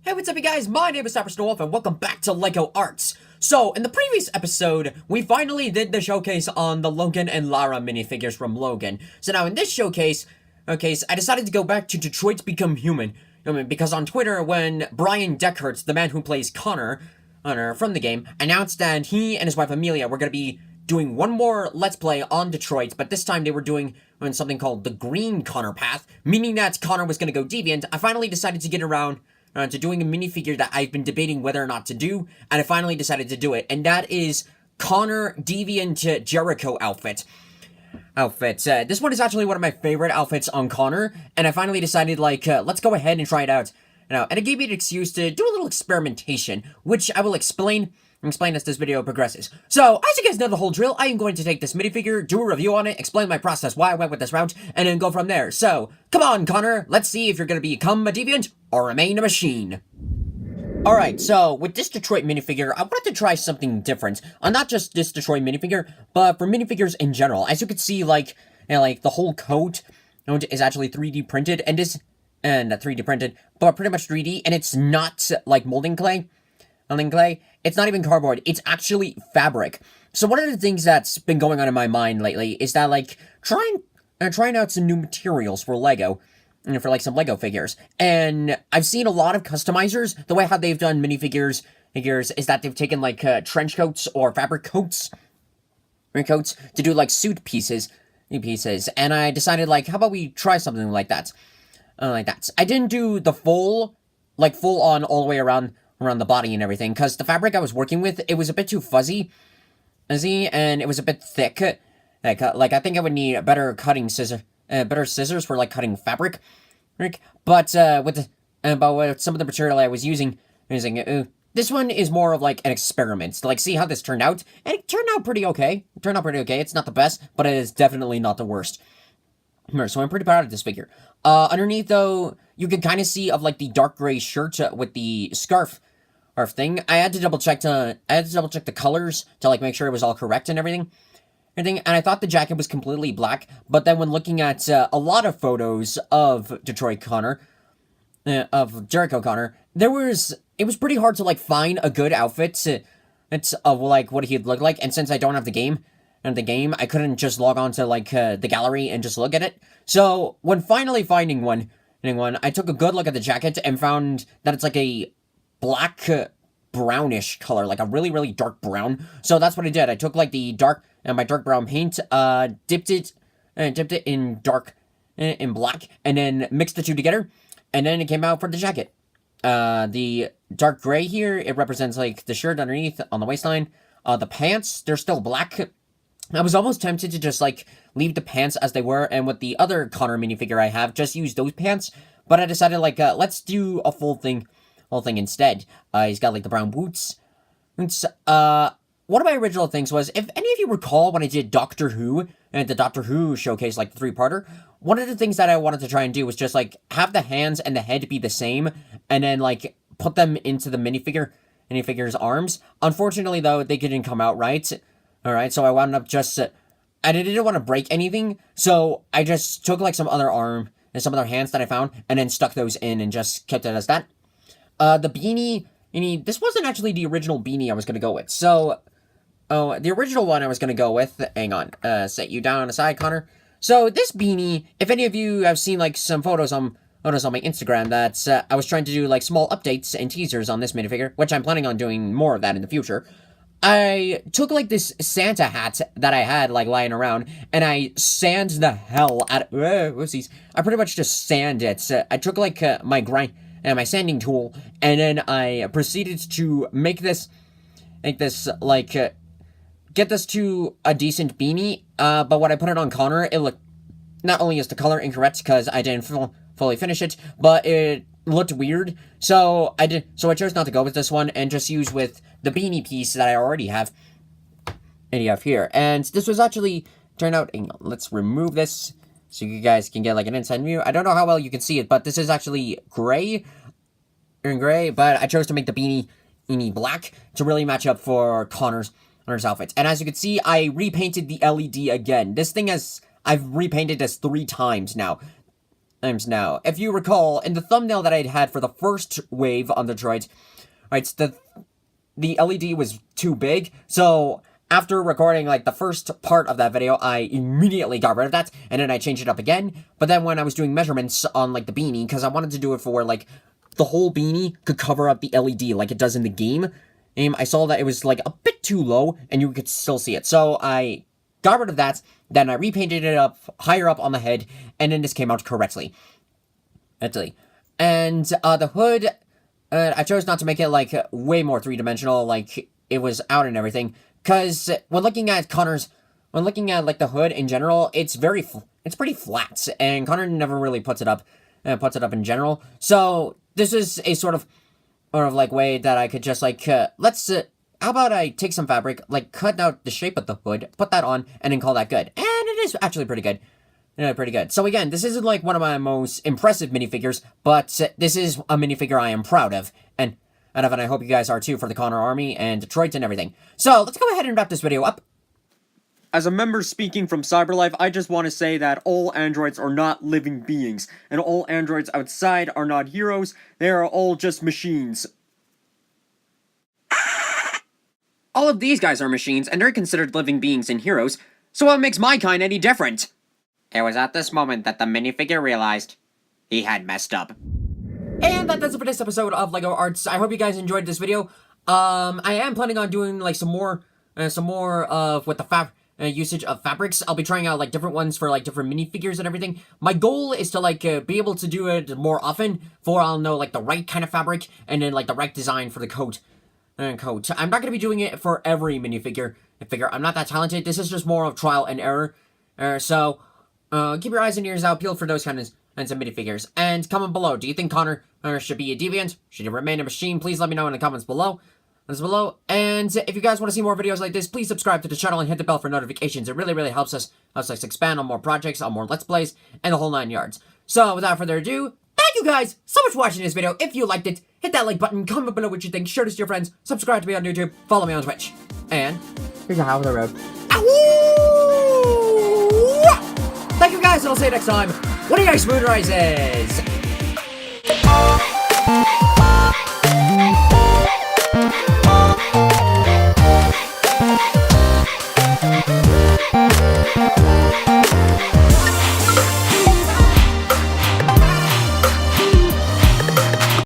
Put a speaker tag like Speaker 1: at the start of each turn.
Speaker 1: Hey, what's up, you guys? My name is Wolf, and welcome back to LEGO Arts. So, in the previous episode, we finally did the showcase on the Logan and Lara minifigures from Logan. So now in this showcase, I decided to go back to Detroit Become Human. Because on Twitter, when Brian Deckert, the man who plays Connor from the game, announced that he and his wife Amelia were going to be doing one more Let's Play on Detroit, but this time they were doing something called the Green Connor Path, meaning that Connor was going to go Deviant. I finally decided to get around to doing a minifigure that I've been debating whether or not to do, and I finally decided to do it, and that is Connor Deviant Jericho outfit. This one is actually one of my favorite outfits on Connor, and I finally decided, let's go ahead and try it out. And it gave me an excuse to do a little experimentation, which I will explain as this video progresses. So, as you guys know the whole drill, I am going to take this minifigure, do a review on it, explain my process, why I went with this route, and then go from there. So, come on, Connor, let's see if you're gonna become a deviant or remain a machine. Alright, so, with this Detroit minifigure, I wanted to try something different. Not just this Detroit minifigure, but for minifigures in general. As you can see, the whole coat is actually 3D printed, and not 3D printed, but pretty much 3D, and it's not, like, molding clay. It's not even cardboard, it's actually fabric. So one of the things that's been going on in my mind lately is that, trying out some new materials for LEGO, for, some LEGO figures. And I've seen a lot of customizers, the way how they've done minifigures is that they've taken, trench coats or fabric coats to do, suit pieces. And I decided, how about we try something like that? I didn't do the full on all the way around the body and everything, because the fabric I was working with, it was a bit too fuzzy, and it was a bit thick. I think I would need better scissors for, cutting fabric. But, with some of the material I was using, this one is more of, an experiment, to, see how this turned out, and it turned out pretty okay. It's not the best, but it is definitely not the worst. So I'm pretty proud of this figure. Underneath, though, you can kind of see of, the dark gray shirt with the scarf thing. I had to double check the colors to, make sure it was all correct and everything. And I thought the jacket was completely black, but then when looking at a lot of photos of Detroit Connor, of Jericho Connor, it was pretty hard to, find a good outfit of, what he'd look like, and since I don't have the game, I couldn't just log on to, the gallery and just look at it. So, when finally finding one, I took a good look at the jacket and found that it's, a black, brownish color, a really, really dark brown. So that's what I did. I took, my dark brown paint, dipped it in black, and then mixed the two together, and then it came out for the jacket. The dark gray here, it represents, the shirt underneath on the waistline. The pants, they're still black. I was almost tempted to just, leave the pants as they were, and with the other Connor minifigure I have, just use those pants, but I decided, let's do a full thing instead. He's got, the brown boots. One of my original things was, if any of you recall when I did Doctor Who, and the Doctor Who showcase, the three-parter, one of the things that I wanted to try and do was just, have the hands and the head be the same, and then, put them into the minifigure's arms. Unfortunately, though, they didn't come out right. Alright, so I wound up just, I didn't want to break anything, so I just took, some other arm, and some other hands that I found, and then stuck those in, and just kept it as that. The beanie, this wasn't actually the original beanie I was gonna go with, so, the original one I was gonna go with, hang on, set you down aside, Connor. So, this beanie, if any of you have seen, some photos on my Instagram, that, I was trying to do, small updates and teasers on this minifigure, which I'm planning on doing more of that in the future. I took, this Santa hat that I had, lying around, and I sanded the hell out of, whoopsies. I pretty much just sanded it. I took, my sanding tool, and then I proceeded to get this to a decent beanie, but when I put it on Connor, it looked, not only is the color incorrect, because I didn't fully finish it, but it looked weird, so I chose not to go with this one, and just use with the beanie piece that I already have here, and this was actually turned out, let's remove this, so you guys can get, an inside view. I don't know how well you can see it, but this is actually gray, but I chose to make the beanie black, to really match up for Connor's outfit, and as you can see, I repainted the LED again. This thing I've repainted this 3 times now. times now. If you recall, in the thumbnail that I had for the first wave on the droids, right, the LED was too big, so after recording, like, the first part of that video, I immediately got rid of that, and then I changed it up again. But then when I was doing measurements on, like, the beanie, because I wanted to do it for where, like, the whole beanie could cover up the LED like it does in the game, I saw that it was, like, a bit too low, and you could still see it. So I got rid of that, then I repainted it up higher up on the head, and then this came out correctly. And, the hood, I chose not to make it, like, way more three-dimensional, like, it was out and everything. Because when looking at like, the hood in general, it's pretty flat, and Connor never really puts it up in general. So this is a sort of like way that I could just like, how about I take some fabric, like cut out the shape of the hood, put that on, and then call that good. And it is actually pretty good. Pretty good. So again, this isn't like one of my most impressive minifigures, but this is a minifigure I am proud of, and I hope you guys are too for the Connor Army and Detroit and everything. So, let's go ahead and wrap this video up. As a member speaking from Cyberlife, I just want to say that all androids are not living beings, and all androids outside are not heroes, they are all just machines. All of these guys are machines, and they're considered living beings and heroes, so what makes my kind any different? It was at this moment that the minifigure realized he had messed up. And that does it for this episode of LEGO Arts. I hope you guys enjoyed this video. I am planning on doing, like, some more of with the usage of fabrics. I'll be trying out, like, different ones for, like, different minifigures and everything. My goal is to, like, be able to do it more often, for I'll know, like, the right kind of fabric, and then, like, the right design for the coat. I'm not going to be doing it for every minifigure. I'm not that talented. This is just more of trial and error. So, keep your eyes and ears out peeled for those kinds of minifigures. And comment below, do you think Connor should be a deviant? Should he remain a machine? Please let me know in the comments below. And if you guys want to see more videos like this, please subscribe to the channel and hit the bell for notifications. It really, really helps us expand on more projects, on more Let's Plays, and the whole 9 yards. So, without further ado, thank you guys so much for watching this video. If you liked it, hit that like button, comment below what you think, share this to your friends, subscribe to me on YouTube, follow me on Twitch. And here's a how of the road. Thank you guys, and I'll see you next time. What are your smooth rises?